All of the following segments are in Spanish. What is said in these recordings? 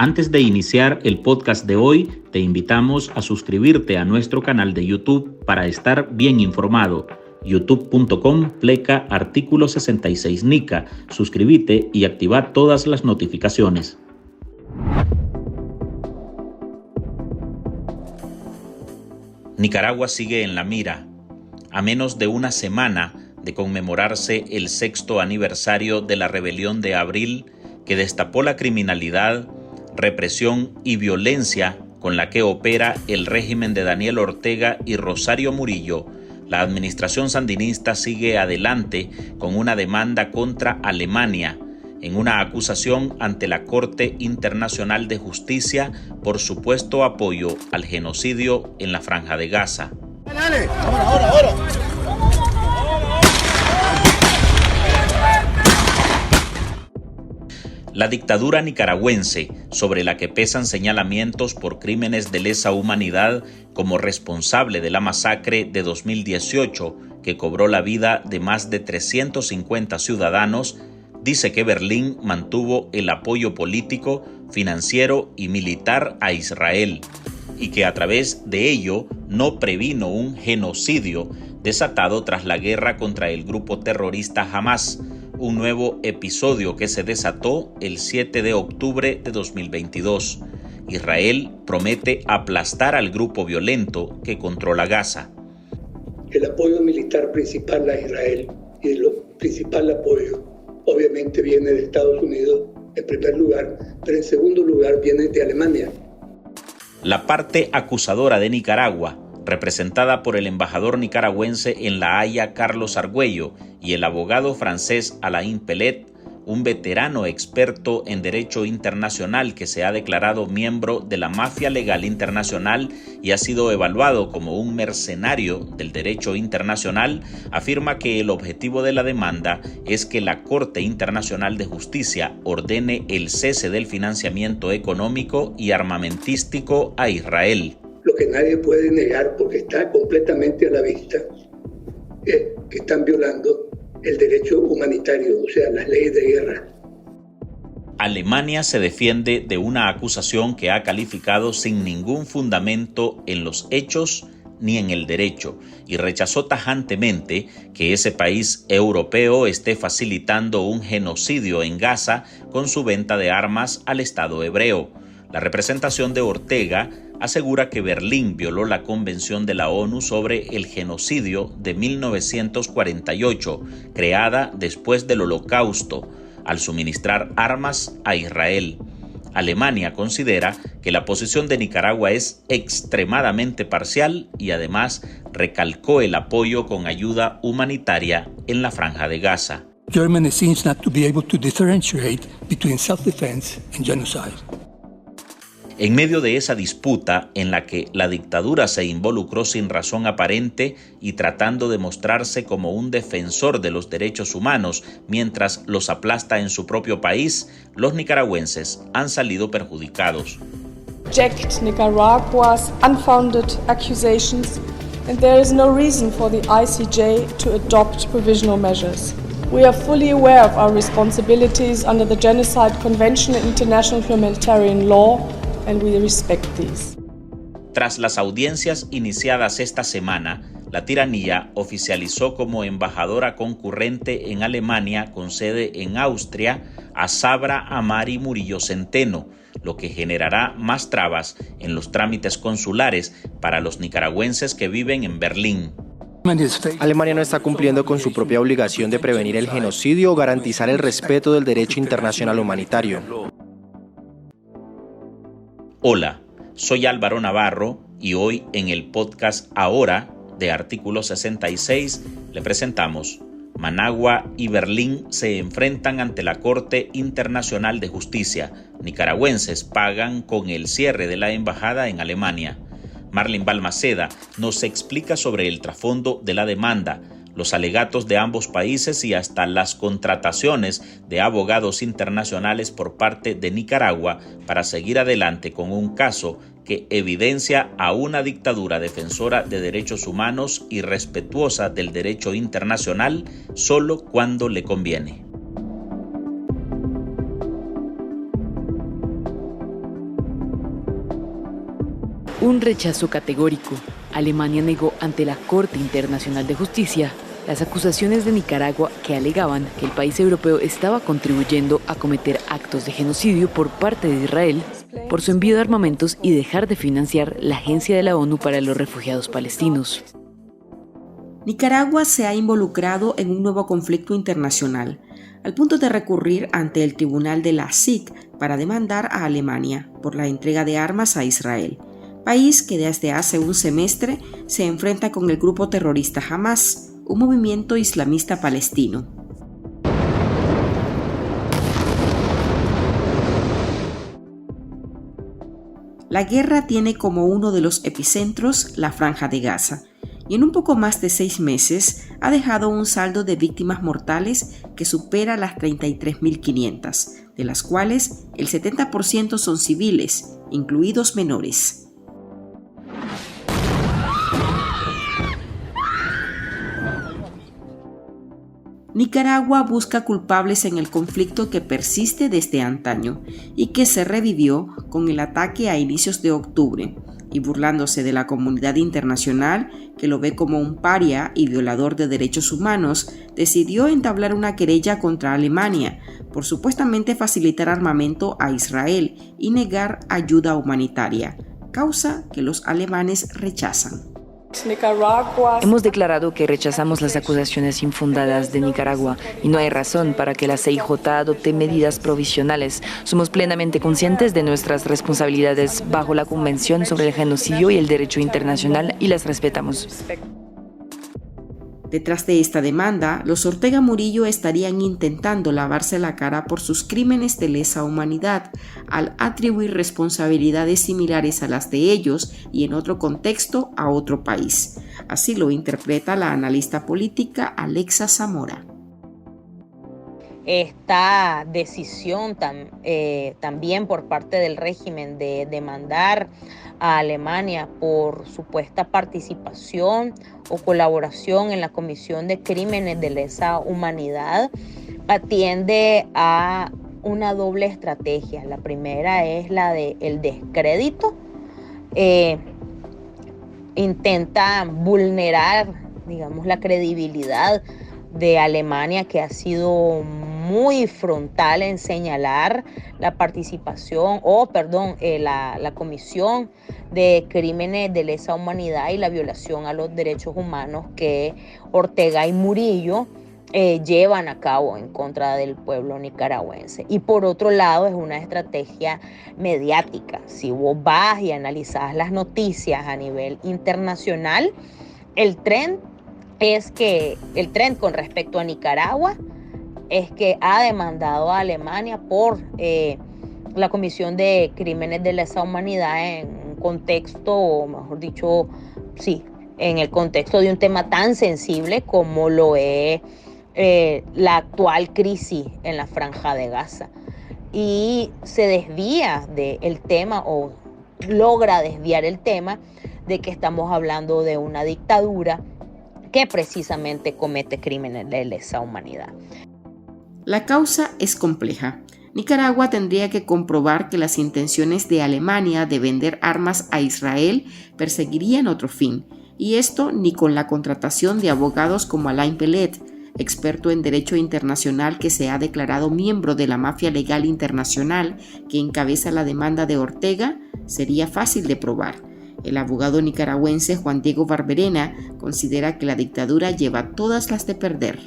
Antes de iniciar el podcast de hoy, te invitamos a suscribirte a nuestro canal de YouTube para estar bien informado. youtube.com/artículo 66 Nica. Suscríbete y activa todas las notificaciones. Nicaragua sigue en la mira. A menos de una semana de conmemorarse el 6º aniversario de la rebelión de abril que destapó la criminalidad, represión y violencia con la que opera el régimen de Daniel Ortega y Rosario Murillo, la administración sandinista sigue adelante con una demanda contra Alemania en una acusación ante la Corte Internacional de Justicia por supuesto apoyo al genocidio en la Franja de Gaza. Dale, ahora. La dictadura nicaragüense, sobre la que pesan señalamientos por crímenes de lesa humanidad como responsable de la masacre de 2018 que cobró la vida de más de 350 ciudadanos, dice que Berlín mantuvo el apoyo político, financiero y militar a Israel y que a través de ello no previno un genocidio desatado tras la guerra contra el grupo terrorista Hamás, un nuevo episodio que se desató el 7 de octubre de 2022. Israel promete aplastar al grupo violento que controla Gaza. El apoyo militar principal a Israel y el principal apoyo obviamente viene de Estados Unidos en primer lugar, pero en segundo lugar viene de Alemania. La parte acusadora de Nicaragua, representada por el embajador nicaragüense en La Haya Carlos Argüello y el abogado francés Alain Pellet, un veterano experto en derecho internacional que se ha declarado miembro de la mafia legal internacional y ha sido evaluado como un mercenario del derecho internacional, afirma que el objetivo de la demanda es que la Corte Internacional de Justicia ordene el cese del financiamiento económico y armamentístico a Israel. Lo que nadie puede negar, porque está completamente a la vista, es que están violando el derecho humanitario, o sea, las leyes de guerra. Alemania se defiende de una acusación que ha calificado sin ningún fundamento en los hechos ni en el derecho y rechazó tajantemente que ese país europeo esté facilitando un genocidio en Gaza con su venta de armas al Estado hebreo. La representación de Ortega asegura que Berlín violó la Convención de la ONU sobre el genocidio de 1948, creada después del Holocausto, al suministrar armas a Israel. Alemania considera que la posición de Nicaragua es extremadamente parcial y además recalcó el apoyo con ayuda humanitaria en la Franja de Gaza. Germany seems not to be able to differentiate between self-defense and genocide. En medio de esa disputa en la que la dictadura se involucró sin razón aparente y tratando de mostrarse como un defensor de los derechos humanos mientras los aplasta en su propio país, los nicaragüenses han salido perjudicados. Reject Nicaragua's unfounded accusations, and there is no reason for the ICJ to adopt provisional measures. We are fully aware of our responsibilities under the Genocide Convention and international humanitarian law, and we respect these. Tras las audiencias iniciadas esta semana, la tiranía oficializó como embajadora concurrente en Alemania con sede en Austria a Sabra Amari Murillo Centeno, lo que generará más trabas en los trámites consulares para los nicaragüenses que viven en Berlín. Alemania no está cumpliendo con su propia obligación de prevenir el genocidio o garantizar el respeto del derecho internacional humanitario. Hola, soy Álvaro Navarro y hoy en el podcast Ahora de Artículo 66 le presentamos: Managua y Berlín se enfrentan ante la Corte Internacional de Justicia. Nicaragüenses pagan con el cierre de la embajada en Alemania. Marlene Balmaceda nos explica sobre el trasfondo de la demanda, los alegatos de ambos países y hasta las contrataciones de abogados internacionales por parte de Nicaragua para seguir adelante con un caso que evidencia a una dictadura defensora de derechos humanos y respetuosa del derecho internacional solo cuando le conviene. Un rechazo categórico. Alemania negó ante la Corte Internacional de Justicia las acusaciones de Nicaragua que alegaban que el país europeo estaba contribuyendo a cometer actos de genocidio por parte de Israel por su envío de armamentos y dejar de financiar la Agencia de la ONU para los Refugiados Palestinos. Nicaragua se ha involucrado en un nuevo conflicto internacional, al punto de recurrir ante el Tribunal de la SIC para demandar a Alemania por la entrega de armas a Israel, país que desde hace un semestre se enfrenta con el grupo terrorista Hamás, un movimiento islamista palestino. La guerra tiene como uno de los epicentros la Franja de Gaza, y en un poco más de 6 meses ha dejado un saldo de víctimas mortales que supera las 33.500, de las cuales el 70% son civiles, incluidos menores. Nicaragua busca culpables en el conflicto que persiste desde antaño y que se revivió con el ataque a inicios de octubre, y burlándose de la comunidad internacional, que lo ve como un paria y violador de derechos humanos, decidió entablar una querella contra Alemania por supuestamente facilitar armamento a Israel y negar ayuda humanitaria, causa que los alemanes rechazan. Hemos declarado que rechazamos las acusaciones infundadas de Nicaragua y no hay razón para que la CIJ adopte medidas provisionales. Somos plenamente conscientes de nuestras responsabilidades bajo la Convención sobre el Genocidio y el Derecho Internacional y las respetamos. Detrás de esta demanda, los Ortega Murillo estarían intentando lavarse la cara por sus crímenes de lesa humanidad, al atribuir responsabilidades similares a las de ellos y en otro contexto a otro país. Así lo interpreta la analista política Alexa Zamora. Esta decisión también por parte del régimen de demandar a Alemania por supuesta participación o colaboración en la Comisión de Crímenes de Lesa Humanidad atiende a una doble estrategia. La primera es la del descrédito. Intenta vulnerar, digamos, la credibilidad de Alemania, que ha sido muy frontal en señalar la participación, la Comisión de Crímenes de Lesa Humanidad y la violación a los derechos humanos que Ortega y Murillo llevan a cabo en contra del pueblo nicaragüense. Y por otro lado es una estrategia mediática. Si vos vas y analizás las noticias a nivel internacional, el trend con respecto a Nicaragua es que ha demandado a Alemania por la Comisión de Crímenes de Lesa Humanidad en un contexto, o mejor dicho, sí, en el contexto de un tema tan sensible como lo es la actual crisis en la Franja de Gaza. Y se desvía del tema, o logra desviar el tema, de que estamos hablando de una dictadura que precisamente comete crímenes de lesa humanidad. La causa es compleja. Nicaragua tendría que comprobar que las intenciones de Alemania de vender armas a Israel perseguirían otro fin, y esto ni con la contratación de abogados como Alain Pellet, experto en derecho internacional que se ha declarado miembro de la mafia legal internacional que encabeza la demanda de Ortega, sería fácil de probar. El abogado nicaragüense Juan Diego Barberena considera que la dictadura lleva todas las de perder.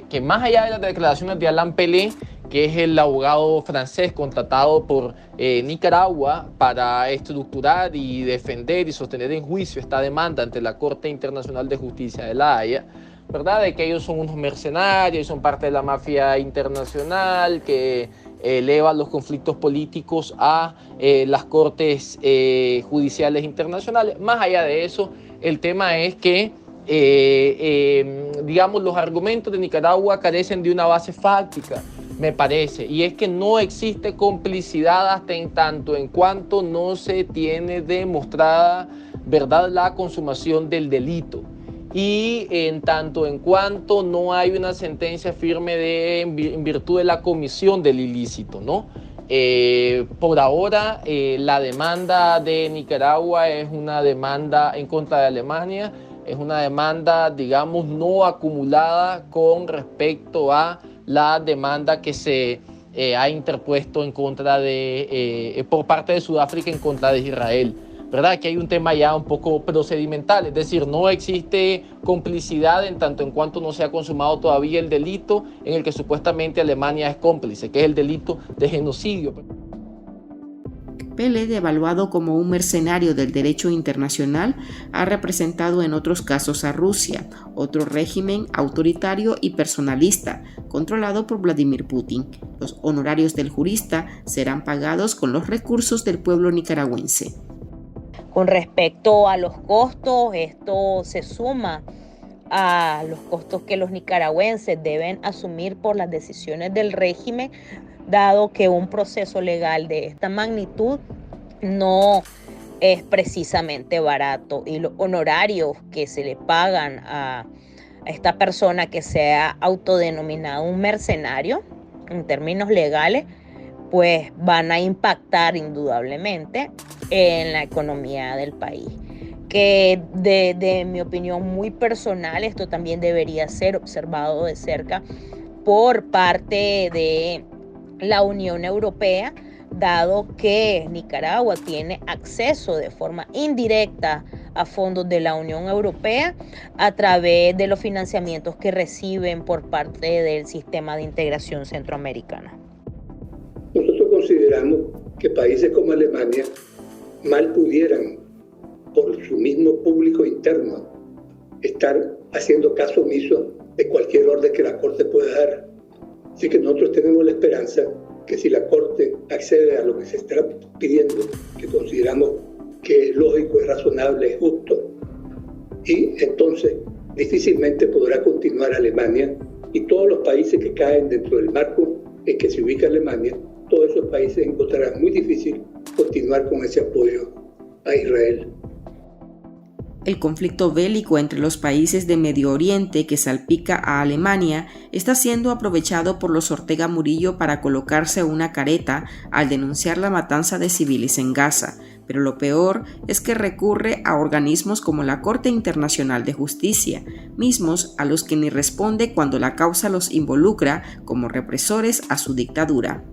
Que más allá de las declaraciones de Alain Pellet, que es el abogado francés contratado por Nicaragua para estructurar y defender y sostener en juicio esta demanda ante la Corte Internacional de Justicia de La Haya, ¿verdad? De que ellos son unos mercenarios, son parte de la mafia internacional que eleva los conflictos políticos a las cortes judiciales internacionales. Más allá de eso, el tema es que digamos, los argumentos de Nicaragua carecen de una base fáctica, me parece, y es que no existe complicidad hasta en tanto en cuanto no se tiene demostrada, ¿verdad?, la consumación del delito, y en tanto en cuanto no hay una sentencia firme en virtud de la comisión del ilícito, ¿no? Por ahora, la demanda de Nicaragua es una demanda en contra de Alemania, es una demanda, digamos, no acumulada con respecto a la demanda que se ha interpuesto en contra por parte de Sudáfrica en contra de Israel. ¿Verdad? Que hay un tema ya un poco procedimental, es decir, no existe complicidad en tanto en cuanto no se ha consumado todavía el delito en el que supuestamente Alemania es cómplice, que es el delito de genocidio. Pele, devaluado como un mercenario del derecho internacional, ha representado en otros casos a Rusia, otro régimen autoritario y personalista, controlado por Vladimir Putin. Los honorarios del jurista serán pagados con los recursos del pueblo nicaragüense. Con respecto a los costos, esto se suma a los costos que los nicaragüenses deben asumir por las decisiones del régimen, dado que un proceso legal de esta magnitud no es precisamente barato y los honorarios que se le pagan a esta persona que se ha autodenominado un mercenario en términos legales, pues van a impactar indudablemente en la economía del país. Que de mi opinión muy personal, esto también debería ser observado de cerca por parte de la Unión Europea, dado que Nicaragua tiene acceso de forma indirecta a fondos de la Unión Europea a través de los financiamientos que reciben por parte del sistema de integración centroamericana. Nosotros consideramos que países como Alemania mal pudieran, por su mismo público interno, estar haciendo caso omiso de cualquier orden que la Corte pueda dar. Así que nosotros tenemos la esperanza que si la Corte accede a lo que se está pidiendo, que consideramos que es lógico, es razonable, es justo, y entonces difícilmente podrá continuar Alemania y todos los países que caen dentro del marco en que se ubica Alemania, todos esos países encontrarán muy difícil continuar con ese apoyo a Israel. El conflicto bélico entre los países de Medio Oriente que salpica a Alemania está siendo aprovechado por los Ortega Murillo para colocarse una careta al denunciar la matanza de civiles en Gaza, pero lo peor es que recurre a organismos como la Corte Internacional de Justicia, mismos a los que ni responde cuando la causa los involucra como represores a su dictadura.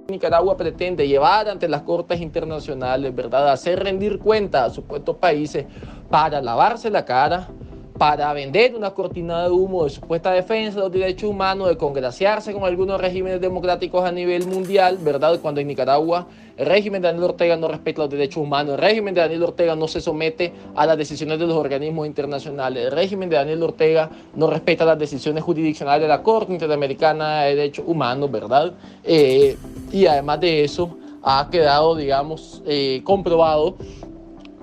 Nicaragua pretende llevar ante las cortes internacionales, ¿verdad?, hacer rendir cuentas a supuestos países para lavarse la cara, para vender una cortina de humo de supuesta defensa de los derechos humanos, de congraciarse con algunos regímenes democráticos a nivel mundial, ¿verdad? Cuando en Nicaragua el régimen de Daniel Ortega no respeta los derechos humanos, el régimen de Daniel Ortega no se somete a las decisiones de los organismos internacionales, el régimen de Daniel Ortega no respeta las decisiones jurisdiccionales de la Corte Interamericana de Derechos Humanos, ¿verdad? Y además de eso ha quedado, digamos, comprobado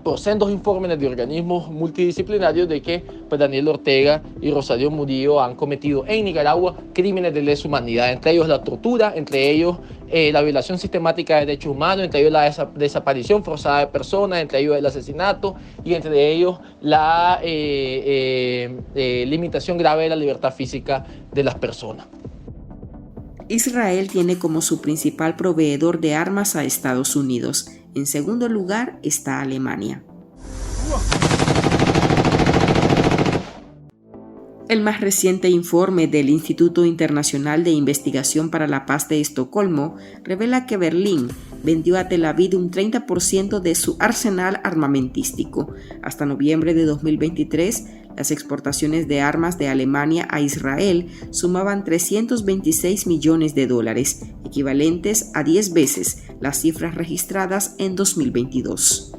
por sendos informes de organismos multidisciplinarios de que pues, Daniel Ortega y Rosario Murillo han cometido en Nicaragua crímenes de lesa humanidad, entre ellos la tortura, entre ellos la violación sistemática de derechos humanos, entre ellos la desaparición forzada de personas, entre ellos el asesinato y entre ellos la limitación grave de la libertad física de las personas. Israel tiene como su principal proveedor de armas a Estados Unidos. En segundo lugar está Alemania. El más reciente informe del Instituto Internacional de Investigación para la Paz de Estocolmo revela que Berlín vendió a Tel Aviv un 30% de su arsenal armamentístico. Hasta noviembre de 2023, las exportaciones de armas de Alemania a Israel sumaban $326 millones, equivalentes a 10 veces las cifras registradas en 2022.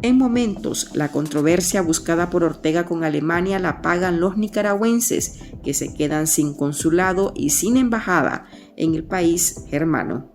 En momentos, la controversia buscada por Ortega con Alemania la pagan los nicaragüenses, que se quedan sin consulado y sin embajada en el país germano.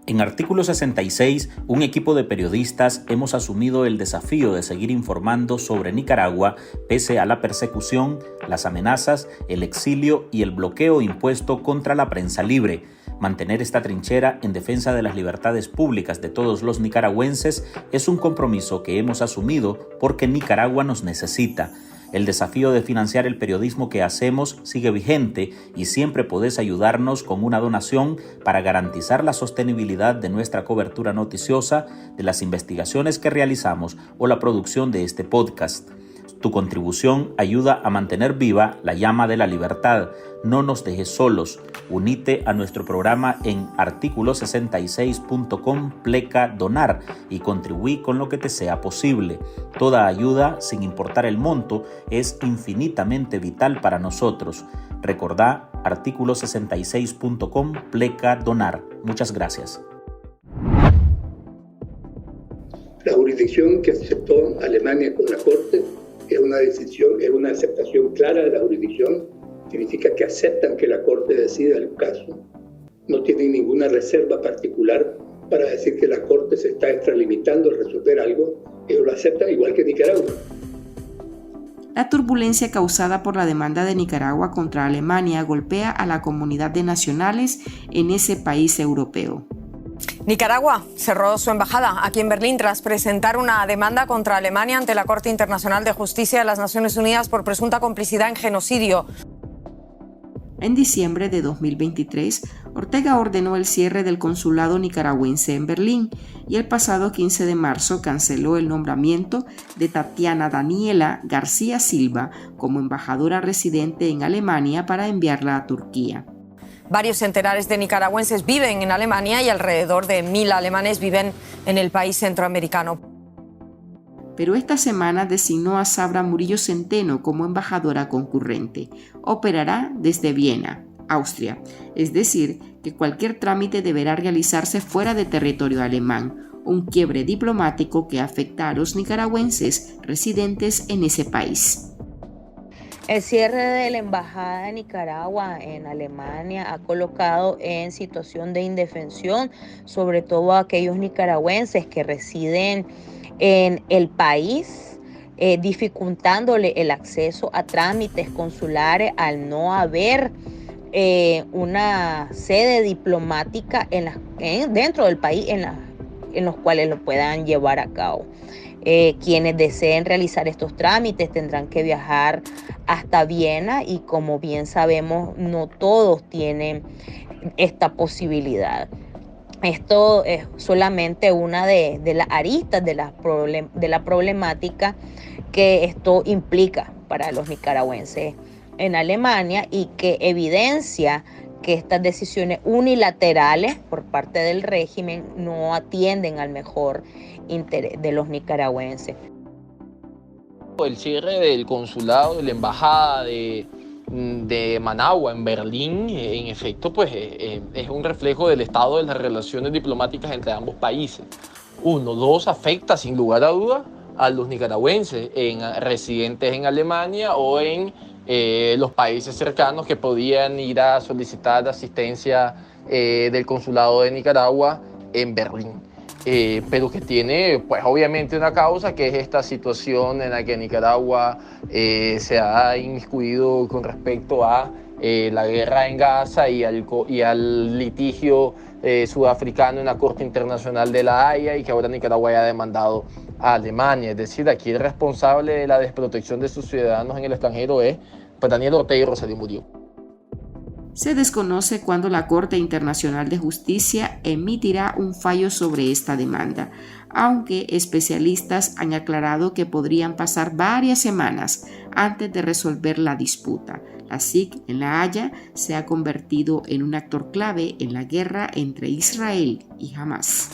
En Artículo 66, un equipo de periodistas hemos asumido el desafío de seguir informando sobre Nicaragua pese a la persecución, las amenazas, el exilio y el bloqueo impuesto contra la prensa libre. Mantener esta trinchera en defensa de las libertades públicas de todos los nicaragüenses es un compromiso que hemos asumido porque Nicaragua nos necesita. El desafío de financiar el periodismo que hacemos sigue vigente y siempre podés ayudarnos con una donación para garantizar la sostenibilidad de nuestra cobertura noticiosa, de las investigaciones que realizamos o la producción de este podcast. Tu contribución ayuda a mantener viva la llama de la libertad. No nos dejes solos. Unite a nuestro programa en articulo66.com/donar y contribuí con lo que te sea posible. Toda ayuda, sin importar el monto, es infinitamente vital para nosotros. Recordá articulo66.com/donar. Muchas gracias. La jurisdicción que aceptó Alemania con la Corte es una decisión, es una aceptación clara de la jurisdicción. Significa que aceptan que la Corte decida el caso. No tienen ninguna reserva particular para decir que la Corte se está extralimitando a resolver algo. Ellos lo aceptan igual que Nicaragua. La turbulencia causada por la demanda de Nicaragua contra Alemania golpea a la comunidad de nacionales en ese país europeo. Nicaragua cerró su embajada aquí en Berlín tras presentar una demanda contra Alemania ante la Corte Internacional de Justicia de las Naciones Unidas por presunta complicidad en genocidio. En diciembre de 2023, Ortega ordenó el cierre del consulado nicaragüense en Berlín y el pasado 15 de marzo canceló el nombramiento de Tatiana Daniela García Silva como embajadora residente en Alemania para enviarla a Turquía. Varios centenares de nicaragüenses viven en Alemania y alrededor de 1.000 alemanes viven en el país centroamericano. Pero esta semana designó a Sabra Murillo Centeno como embajadora concurrente. Operará desde Viena, Austria, es decir, que cualquier trámite deberá realizarse fuera de territorio alemán, un quiebre diplomático que afecta a los nicaragüenses residentes en ese país. El cierre de la Embajada de Nicaragua en Alemania ha colocado en situación de indefensión sobre todo a aquellos nicaragüenses que residen en el país, dificultándole el acceso a trámites consulares al no haber una sede diplomática dentro del país en los cuales lo puedan llevar a cabo. Quienes deseen realizar estos trámites tendrán que viajar hasta Viena y, como bien sabemos, no todos tienen esta posibilidad. Esto es solamente una de las aristas de la problemática que esto implica para los nicaragüenses en Alemania y que evidencia que estas decisiones unilaterales por parte del régimen no atienden al mejor interés de los nicaragüenses. El cierre del consulado de la embajada de Managua en Berlín, en efecto, pues es un reflejo del estado de las relaciones diplomáticas entre ambos países. Dos, afecta sin lugar a dudas a los nicaragüenses residentes en Alemania o en los países cercanos que podían ir a solicitar asistencia del consulado de Nicaragua en Berlín. Pero que tiene, pues obviamente, una causa, que es esta situación en la que Nicaragua se ha inmiscuido con respecto a la guerra en Gaza y al litigio sudafricano en la Corte Internacional de la Haya, y que ahora Nicaragua haya demandado a Alemania. Es decir, aquí el responsable de la desprotección de sus ciudadanos en el extranjero es Daniel Ortega y Rosario Murillo. Se desconoce cuándo la Corte Internacional de Justicia emitirá un fallo sobre esta demanda, aunque especialistas han aclarado que podrían pasar varias semanas antes de resolver la disputa. La SIC en La Haya se ha convertido en un actor clave en la guerra entre Israel y Hamás.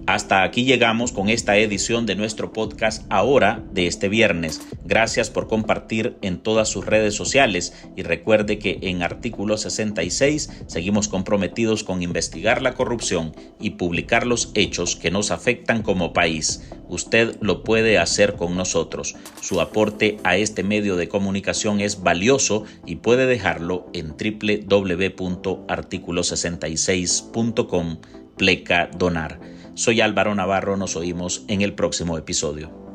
Hasta aquí llegamos con esta edición de nuestro podcast Ahora de este viernes. Gracias por compartir en todas sus redes sociales y recuerde que en Artículo 66 seguimos comprometidos con investigar la corrupción y publicar los hechos que nos afectan como país. Usted lo puede hacer con nosotros. Su aporte a este medio de comunicación es valioso y puede dejarlo en www.articulo66.com/donar. Soy Álvaro Navarro, nos oímos en el próximo episodio.